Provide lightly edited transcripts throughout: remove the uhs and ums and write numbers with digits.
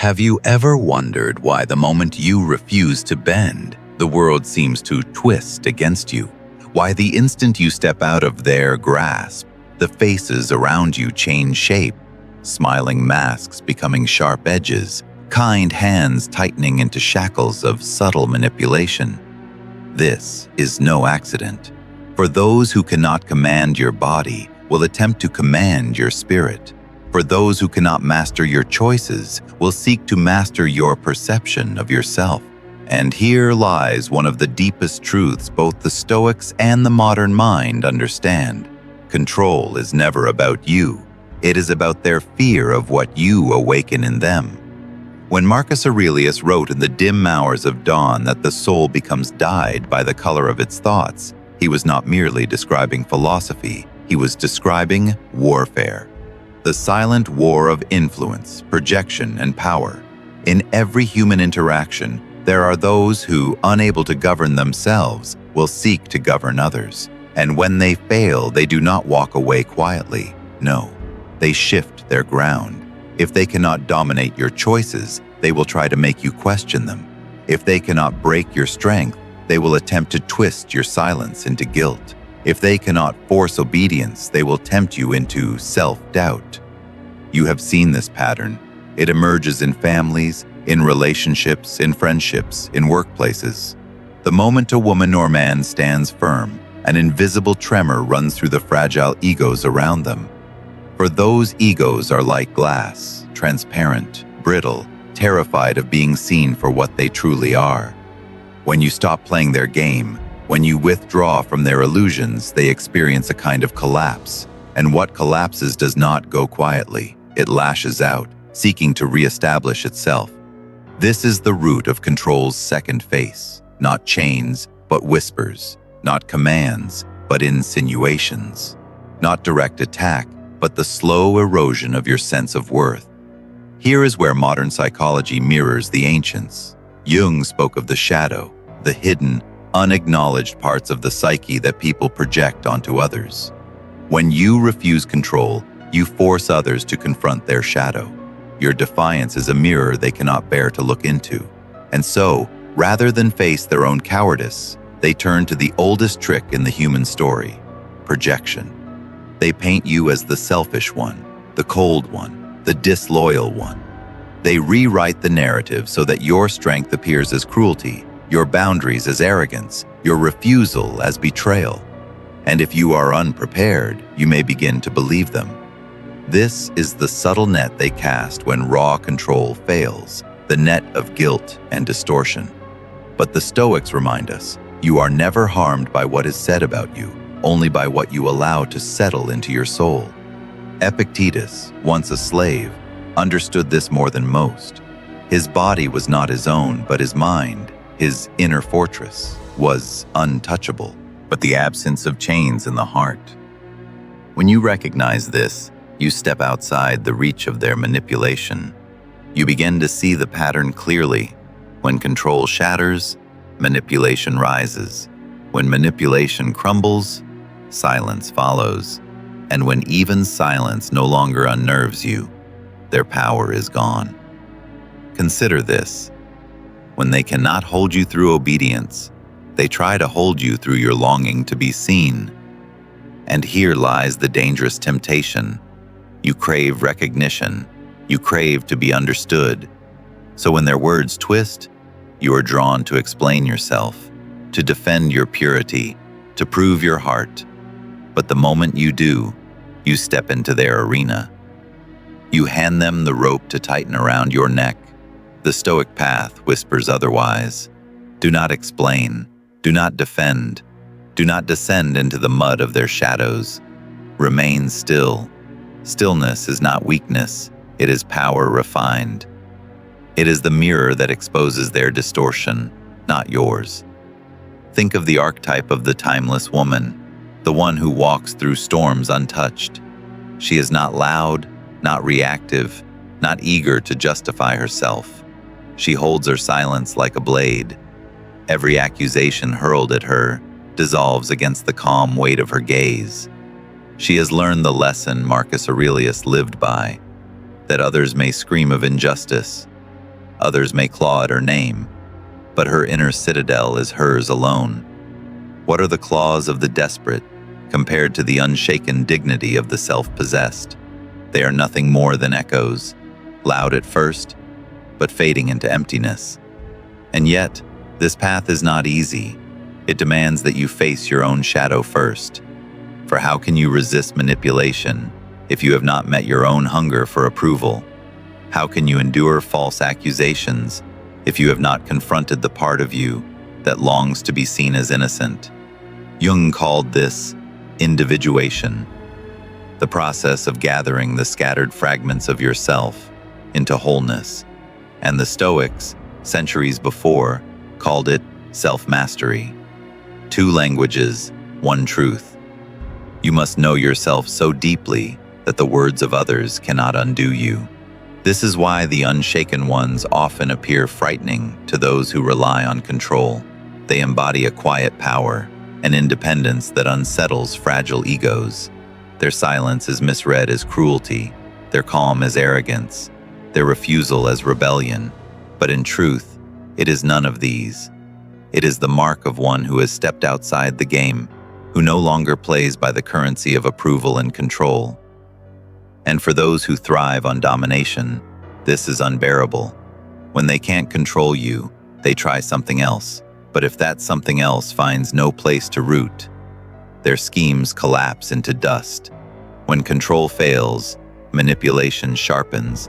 Have you ever wondered why the moment you refuse to bend, the world seems to twist against you? Why the instant you step out of their grasp, the faces around you change shape, smiling masks becoming sharp edges, kind hands tightening into shackles of subtle manipulation? This is no accident. For those who cannot command your body will attempt to command your spirit. For those who cannot master your choices will seek to master your perception of yourself. And here lies one of the deepest truths both the Stoics and the modern mind understand. Control is never about you. It is about their fear of what you awaken in them. When Marcus Aurelius wrote in the dim hours of dawn that the soul becomes dyed by the color of its thoughts, he was not merely describing philosophy, he was describing warfare. The silent war of influence, projection, and power. In every human interaction, there are those who, unable to govern themselves, will seek to govern others. And when they fail, they do not walk away quietly. No, they shift their ground. If they cannot dominate your choices, they will try to make you question them. If they cannot break your strength, they will attempt to twist your silence into guilt. If they cannot force obedience, they will tempt you into self-doubt. You have seen this pattern. It emerges in families, in relationships, in friendships, in workplaces. The moment a woman or man stands firm, an invisible tremor runs through the fragile egos around them. For those egos are like glass, transparent, brittle, terrified of being seen for what they truly are. When you stop playing their game, when you withdraw from their illusions, they experience a kind of collapse. And what collapses does not go quietly. It lashes out, seeking to reestablish itself. This is the root of control's second face. Not chains, but whispers. Not commands, but insinuations. Not direct attack, but the slow erosion of your sense of worth. Here is where modern psychology mirrors the ancients. Jung spoke of the shadow, the hidden, unacknowledged parts of the psyche that people project onto others. When you refuse control, you force others to confront their shadow. Your defiance is a mirror they cannot bear to look into. And so, rather than face their own cowardice, they turn to the oldest trick in the human story: projection. They paint you as the selfish one, the cold one, the disloyal one. They rewrite the narrative so that your strength appears as cruelty, your boundaries as arrogance, your refusal as betrayal. And if you are unprepared, you may begin to believe them. This is the subtle net they cast when raw control fails, the net of guilt and distortion. But the Stoics remind us, you are never harmed by what is said about you, only by what you allow to settle into your soul. Epictetus, once a slave, understood this more than most. His body was not his own, but his mind. His inner fortress was untouchable, but the absence of chains in the heart. When you recognize this, you step outside the reach of their manipulation. You begin to see the pattern clearly. When control shatters, manipulation rises. When manipulation crumbles, silence follows. And when even silence no longer unnerves you, their power is gone. Consider this. When they cannot hold you through obedience, they try to hold you through your longing to be seen. And here lies the dangerous temptation. You crave recognition. You crave to be understood. So when their words twist, you are drawn to explain yourself, to defend your purity, to prove your heart. But the moment you do, you step into their arena. You hand them the rope to tighten around your neck. The Stoic path whispers otherwise. Do not explain. Do not defend. Do not descend into the mud of their shadows. Remain still. Stillness is not weakness. It is power refined. It is the mirror that exposes their distortion, not yours. Think of the archetype of the timeless woman, the one who walks through storms untouched. She is not loud, not reactive, not eager to justify herself. She holds her silence like a blade. Every accusation hurled at her dissolves against the calm weight of her gaze. She has learned the lesson Marcus Aurelius lived by, that others may scream of injustice, Others may claw at her name, but her inner citadel is hers alone. What are the claws of the desperate compared to the unshaken dignity of the self-possessed? They are nothing more than echoes, loud at first, but fading into emptiness. And yet, this path is not easy. It demands that you face your own shadow first. For how can you resist manipulation if you have not met your own hunger for approval? How can you endure false accusations if you have not confronted the part of you that longs to be seen as innocent? Jung called this individuation, the process of gathering the scattered fragments of yourself into wholeness, and the Stoics, centuries before, called it self-mastery. Two languages, one truth. You must know yourself so deeply that the words of others cannot undo you. This is why the unshaken ones often appear frightening to those who rely on control. They embody a quiet power, an independence that unsettles fragile egos. Their silence is misread as cruelty, their calm as arrogance, their refusal as rebellion. But in truth, it is none of these. It is the mark of one who has stepped outside the game, who no longer plays by the currency of approval and control. And for those who thrive on domination, this is unbearable. When they can't control you, they try something else. But if that something else finds no place to root, their schemes collapse into dust. When control fails, manipulation sharpens,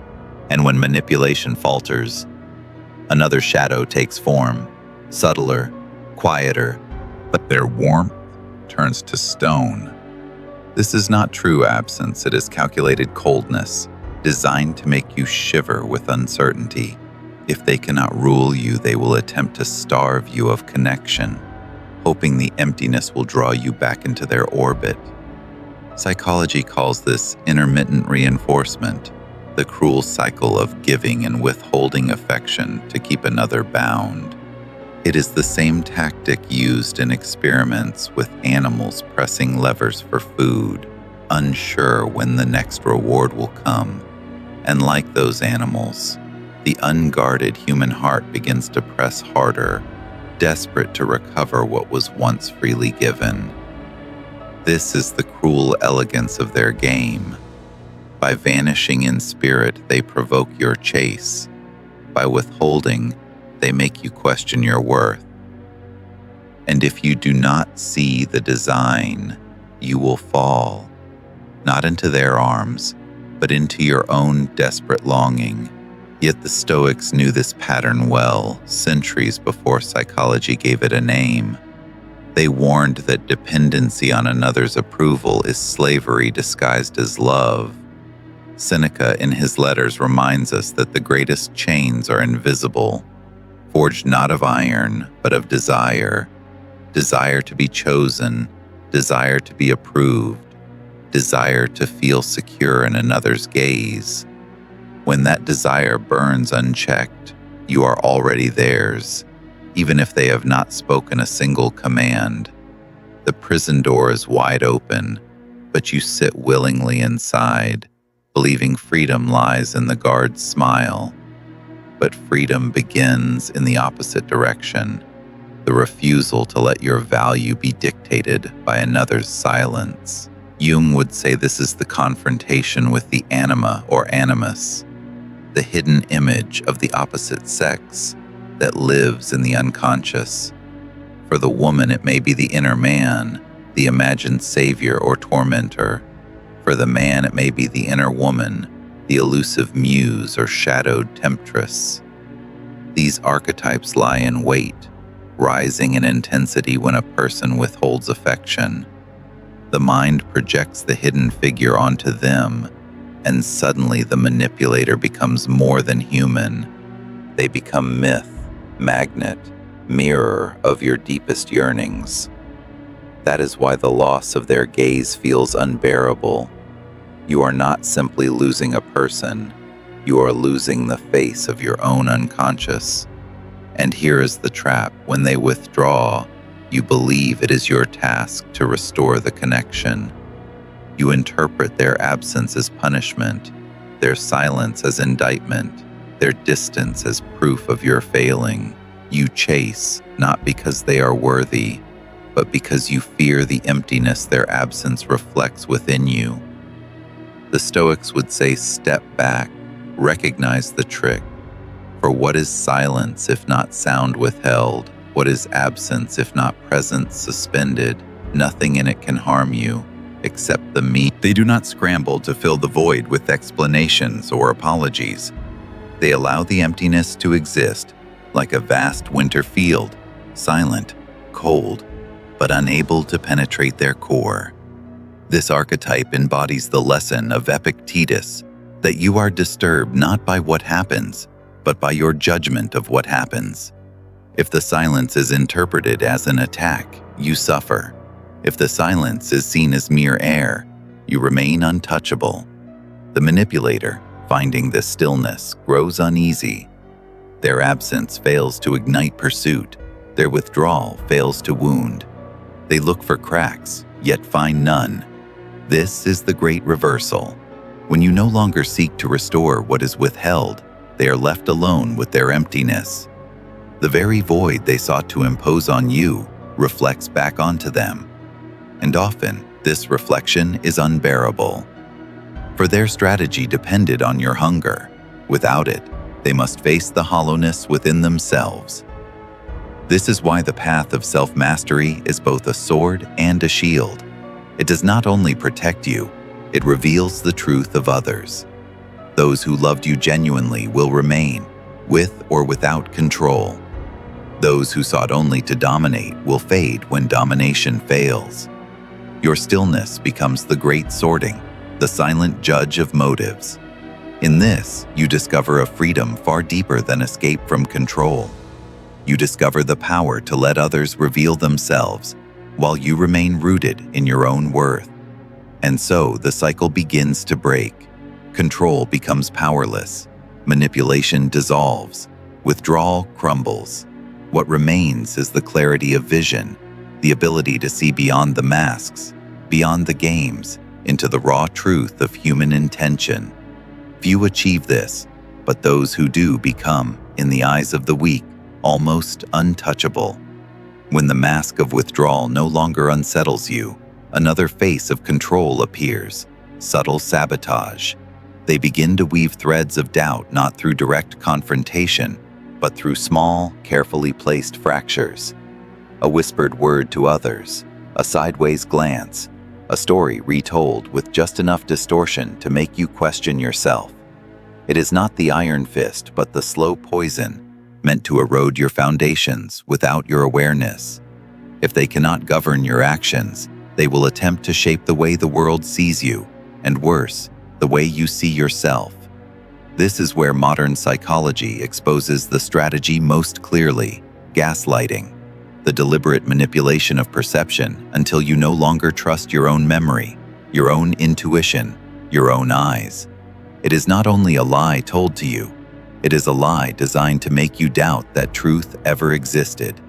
and when manipulation falters, another shadow takes form, subtler, quieter, but their warmth turns to stone. This is not true absence, it is calculated coldness, designed to make you shiver with uncertainty. If they cannot rule you, they will attempt to starve you of connection, hoping the emptiness will draw you back into their orbit. Psychology calls this intermittent reinforcement, the cruel cycle of giving and withholding affection to keep another bound. It is the same tactic used in experiments with animals pressing levers for food, unsure when the next reward will come. And like those animals, the unguarded human heart begins to press harder, desperate to recover what was once freely given. This is the cruel elegance of their game. By vanishing in spirit, they provoke your chase. By withholding, they make you question your worth. And if you do not see the design, you will fall, not into their arms, but into your own desperate longing. Yet the Stoics knew this pattern well, centuries before psychology gave it a name. They warned that dependency on another's approval is slavery disguised as love. Seneca, in his letters, reminds us that the greatest chains are invisible, forged not of iron, but of desire. Desire to be chosen, desire to be approved, desire to feel secure in another's gaze. When that desire burns unchecked, you are already theirs, even if they have not spoken a single command. The prison door is wide open, but you sit willingly inside, believing freedom lies in the guard's smile. But freedom begins in the opposite direction, the refusal to let your value be dictated by another's silence. Jung would say this is the confrontation with the anima or animus, the hidden image of the opposite sex that lives in the unconscious. For the woman, it may be the inner man, the imagined savior or tormentor. For the man, it may be the inner woman, the elusive muse or shadowed temptress. These archetypes lie in wait, rising in intensity when a person withholds affection. The mind projects the hidden figure onto them, and suddenly the manipulator becomes more than human. They become myth, magnet, mirror of your deepest yearnings. That is why the loss of their gaze feels unbearable. You are not simply losing a person, you are losing the face of your own unconscious. And here is the trap: when they withdraw, you believe it is your task to restore the connection. You interpret their absence as punishment, their silence as indictment, their distance as proof of your failing. You chase, not because they are worthy, but because you fear the emptiness their absence reflects within you. The Stoics would say, step back, recognize the trick. For what is silence if not sound withheld? What is absence if not presence suspended? Nothing in it can harm you, except the me. They do not scramble to fill the void with explanations or apologies. They allow the emptiness to exist, like a vast winter field, silent, cold, but unable to penetrate their core. This archetype embodies the lesson of Epictetus, that you are disturbed not by what happens, but by your judgment of what happens. If the silence is interpreted as an attack, you suffer. If the silence is seen as mere air, you remain untouchable. The manipulator, finding this stillness, grows uneasy. Their absence fails to ignite pursuit. Their withdrawal fails to wound. They look for cracks, yet find none. This is the great reversal. When you no longer seek to restore what is withheld, they are left alone with their emptiness. The very void they sought to impose on you reflects back onto them. And often, this reflection is unbearable. For their strategy depended on your hunger. Without it, they must face the hollowness within themselves. This is why the path of self-mastery is both a sword and a shield. It does not only protect you, it reveals the truth of others. Those who loved you genuinely will remain, with or without control. Those who sought only to dominate will fade when domination fails. Your stillness becomes the great sorting, the silent judge of motives. In this, you discover a freedom far deeper than escape from control. You discover the power to let others reveal themselves, while you remain rooted in your own worth. And so the cycle begins to break. Control becomes powerless. Manipulation dissolves. Withdrawal crumbles. What remains is the clarity of vision, the ability to see beyond the masks, beyond the games, into the raw truth of human intention. Few achieve this, but those who do become, in the eyes of the weak, almost untouchable. When the mask of withdrawal no longer unsettles you, another face of control appears, subtle sabotage. They begin to weave threads of doubt not through direct confrontation, but through small, carefully placed fractures. A whispered word to others, a sideways glance, a story retold with just enough distortion to make you question yourself. It is not the iron fist, but the slow poison, meant to erode your foundations without your awareness. If they cannot govern your actions, they will attempt to shape the way the world sees you, and worse, the way you see yourself. This is where modern psychology exposes the strategy most clearly: gaslighting, the deliberate manipulation of perception until you no longer trust your own memory, your own intuition, your own eyes. It is not only a lie told to you, it is a lie designed to make you doubt that truth ever existed.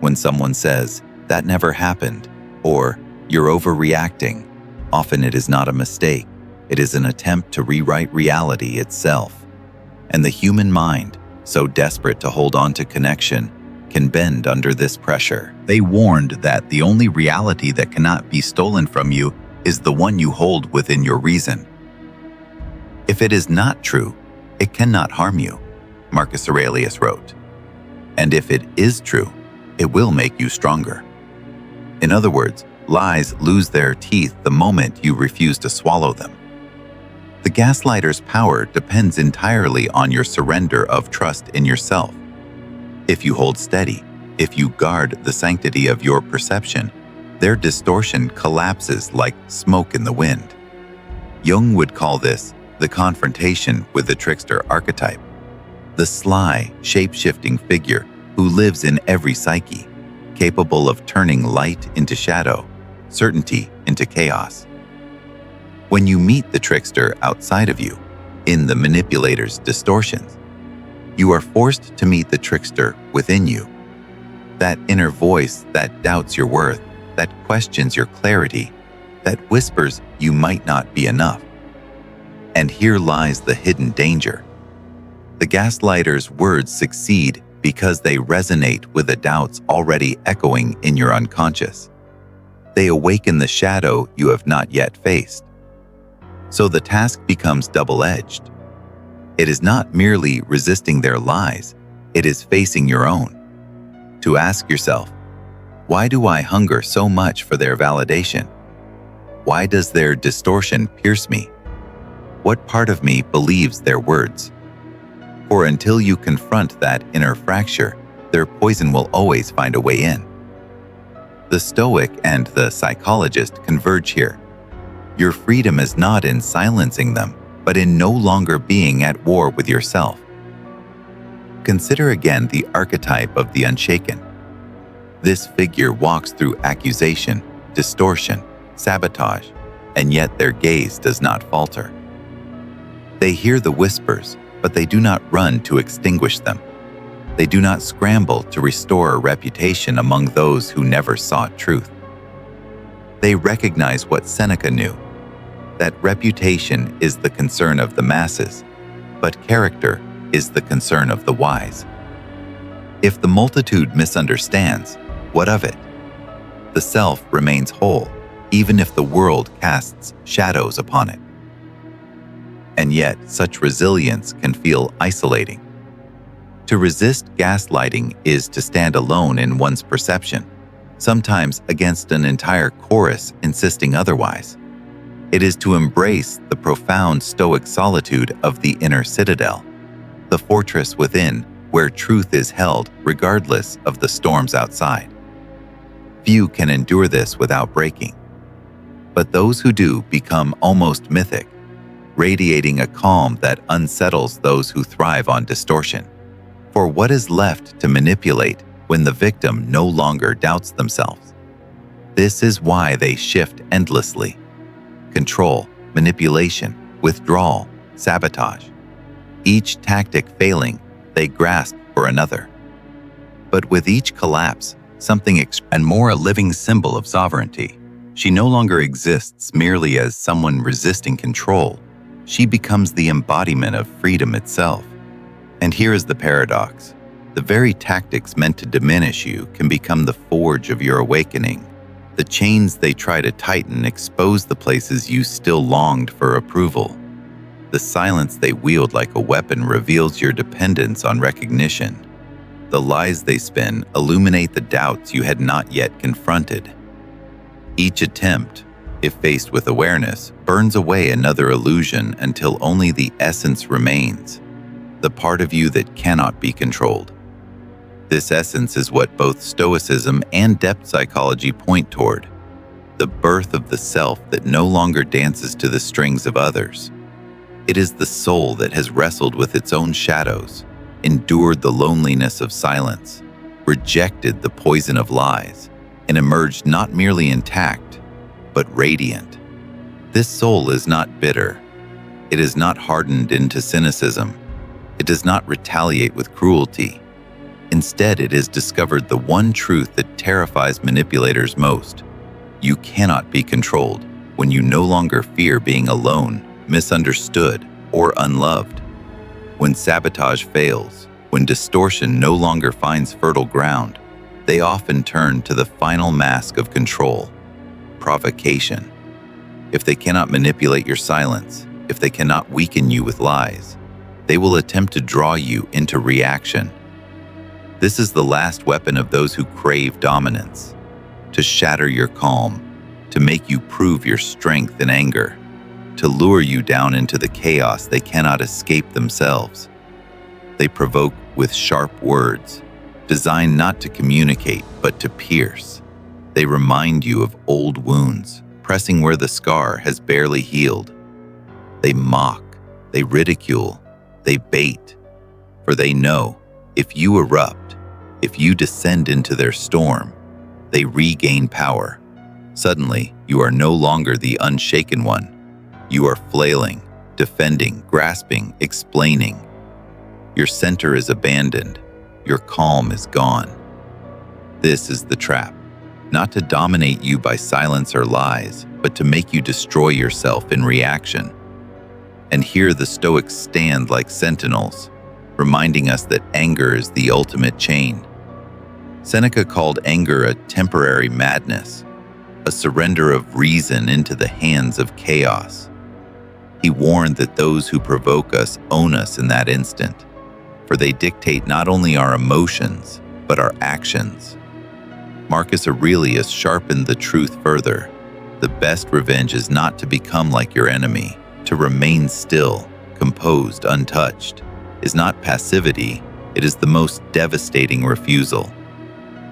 When someone says, "That never happened," or "You're overreacting," often it is not a mistake. It is an attempt to rewrite reality itself. And the human mind, so desperate to hold on to connection, can bend under this pressure. They warned that the only reality that cannot be stolen from you is the one you hold within your reason. If it is not true, it cannot harm you, Marcus Aurelius wrote. And if it is true, it will make you stronger. In other words, lies lose their teeth the moment you refuse to swallow them. The gaslighter's power depends entirely on your surrender of trust in yourself. If you hold steady, if you guard the sanctity of your perception, their distortion collapses like smoke in the wind. Jung would call this the confrontation with the trickster archetype, the sly, shape-shifting figure who lives in every psyche, capable of turning light into shadow, certainty into chaos. When you meet the trickster outside of you, in the manipulator's distortions, you are forced to meet the trickster within you. That inner voice that doubts your worth, that questions your clarity, that whispers you might not be enough. And here lies the hidden danger. The gaslighter's words succeed because they resonate with the doubts already echoing in your unconscious. They awaken the shadow you have not yet faced. So the task becomes double-edged. It is not merely resisting their lies, it is facing your own. To ask yourself, why do I hunger so much for their validation? Why does their distortion pierce me? What part of me believes their words? For until you confront that inner fracture, their poison will always find a way in. The Stoic and the psychologist converge here. Your freedom is not in silencing them, but in no longer being at war with yourself. Consider again the archetype of the unshaken. This figure walks through accusation, distortion, sabotage, and yet their gaze does not falter. They hear the whispers, but they do not run to extinguish them. They do not scramble to restore a reputation among those who never sought truth. They recognize what Seneca knew, that reputation is the concern of the masses, but character is the concern of the wise. If the multitude misunderstands, what of it? The self remains whole, even if the world casts shadows upon it. And yet, such resilience can feel isolating. To resist gaslighting is to stand alone in one's perception, sometimes against an entire chorus insisting otherwise. It is to embrace the profound Stoic solitude of the inner citadel, the fortress within where truth is held regardless of the storms outside. Few can endure this without breaking, but those who do become almost mythic, radiating a calm that unsettles those who thrive on distortion. For what is left to manipulate when the victim no longer doubts themselves? This is why they shift endlessly. Control, manipulation, withdrawal, sabotage. Each tactic failing, they grasp for another. But with each collapse, something and more a living symbol of sovereignty. She no longer exists merely as someone resisting control. She becomes the embodiment of freedom itself. And here is the paradox. The very tactics meant to diminish you can become the forge of your awakening. The chains they try to tighten expose the places you still longed for approval. The silence they wield like a weapon reveals your dependence on recognition. The lies they spin illuminate the doubts you had not yet confronted. Each attempt, if faced with awareness, burns away another illusion until only the essence remains, the part of you that cannot be controlled. This essence is what both Stoicism and depth psychology point toward, the birth of the self that no longer dances to the strings of others. It is the soul that has wrestled with its own shadows, endured the loneliness of silence, rejected the poison of lies, and emerged not merely intact, but radiant. This soul is not bitter. It is not hardened into cynicism. It does not retaliate with cruelty. Instead, it has discovered the one truth that terrifies manipulators most. You cannot be controlled when you no longer fear being alone, misunderstood, or unloved. When sabotage fails, when distortion no longer finds fertile ground, they often turn to the final mask of control, provocation. If they cannot manipulate your silence, if they cannot weaken you with lies, they will attempt to draw you into reaction. This is the last weapon of those who crave dominance, to shatter your calm, to make you prove your strength in anger, to lure you down into the chaos they cannot escape themselves. They provoke with sharp words, designed not to communicate but to pierce. They remind you of old wounds, pressing where the scar has barely healed. They mock, they ridicule, they bait, for they know if you erupt, if you descend into their storm, they regain power. Suddenly, you are no longer the unshaken one. You are flailing, defending, grasping, explaining. Your center is abandoned. Your calm is gone. This is the trap, not to dominate you by silence or lies, but to make you destroy yourself in reaction. And here the Stoics stand like sentinels, reminding us that anger is the ultimate chain. Seneca called anger a temporary madness, a surrender of reason into the hands of chaos. He warned that those who provoke us own us in that instant, for they dictate not only our emotions, but our actions. Marcus Aurelius sharpened the truth further. The best revenge is not to become like your enemy, to remain still, composed, untouched, is not passivity, it is the most devastating refusal.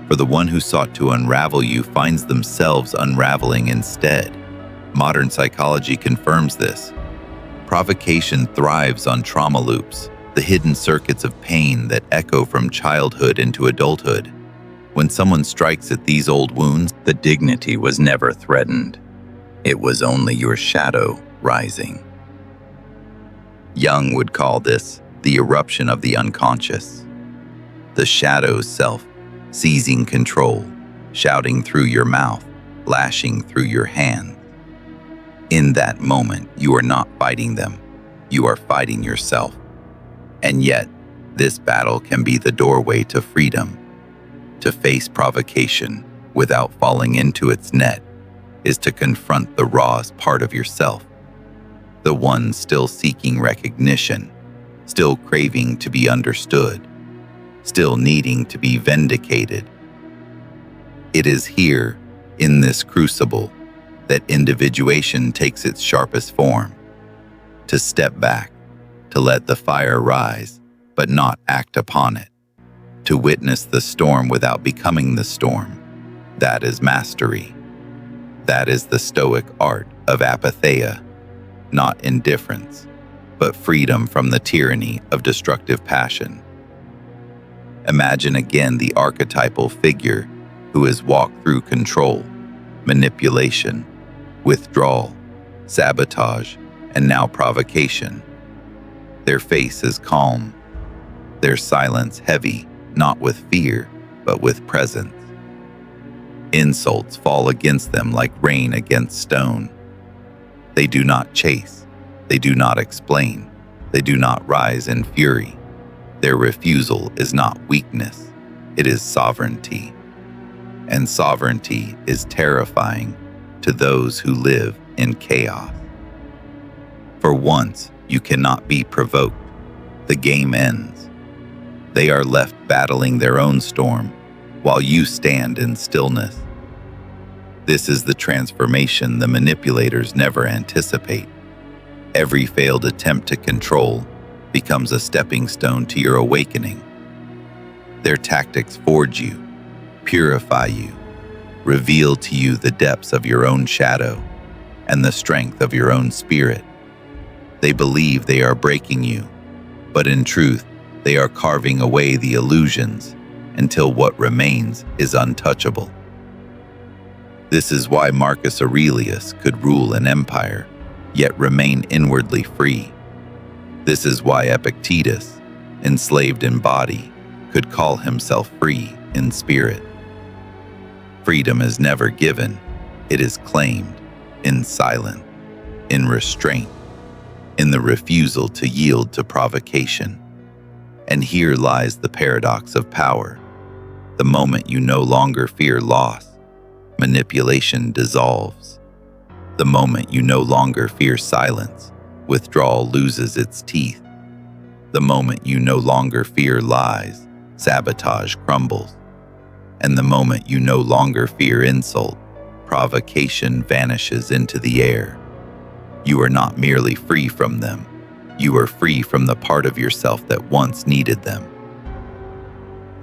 For the one who sought to unravel you finds themselves unraveling instead. Modern psychology confirms this. Provocation thrives on trauma loops, the hidden circuits of pain that echo from childhood into adulthood. When someone strikes at these old wounds, the dignity was never threatened. It was only your shadow rising. Jung would call this the eruption of the unconscious. The shadow's self, seizing control, shouting through your mouth, lashing through your hand. In that moment, you are not fighting them, you are fighting yourself. And yet, this battle can be the doorway to freedom. To face provocation without falling into its net is to confront the rawest part of yourself, the one still seeking recognition, still craving to be understood, still needing to be vindicated. It is here, in this crucible, that individuation takes its sharpest form. To step back, to let the fire rise, but not act upon it. To witness the storm without becoming the storm. That is mastery. That is the Stoic art of apatheia, not indifference, but freedom from the tyranny of destructive passion. Imagine again the archetypal figure who has walked through control, manipulation, withdrawal, sabotage, and now provocation. Their face is calm, their silence heavy, not with fear, but with presence. Insults fall against them like rain against stone. They do not chase, they do not explain, they do not rise in fury. Their refusal is not weakness, it is sovereignty. And sovereignty is terrifying to those who live in chaos. For once, you cannot be provoked. The game ends. They are left battling their own storm, while you stand in stillness. This is the transformation the manipulators never anticipate. Every failed attempt to control becomes a stepping stone to your awakening. Their tactics forge you, purify you, reveal to you the depths of your own shadow and the strength of your own spirit. They believe they are breaking you, but in truth, they are carving away the illusions until what remains is untouchable. This is why Marcus Aurelius could rule an empire, yet remain inwardly free. This is why Epictetus, enslaved in body, could call himself free in spirit. Freedom is never given, it is claimed in silence, in restraint, in the refusal to yield to provocation. And here lies the paradox of power. The moment you no longer fear loss, manipulation dissolves. The moment you no longer fear silence, withdrawal loses its teeth. The moment you no longer fear lies, sabotage crumbles. And the moment you no longer fear insult, provocation vanishes into the air. You are not merely free from them, you are free from the part of yourself that once needed them.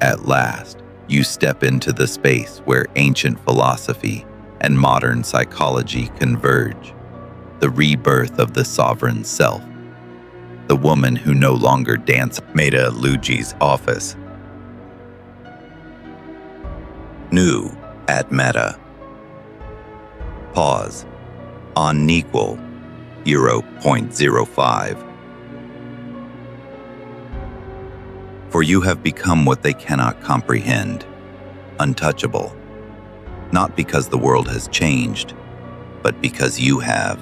At last, you step into the space where ancient philosophy and modern psychology converge, the rebirth of the sovereign self. The woman who no longer dances Meta Luigi's office. New at Meta. Pause. Unequal. €0.05. For you have become what they cannot comprehend, untouchable, not because the world has changed, but because you have.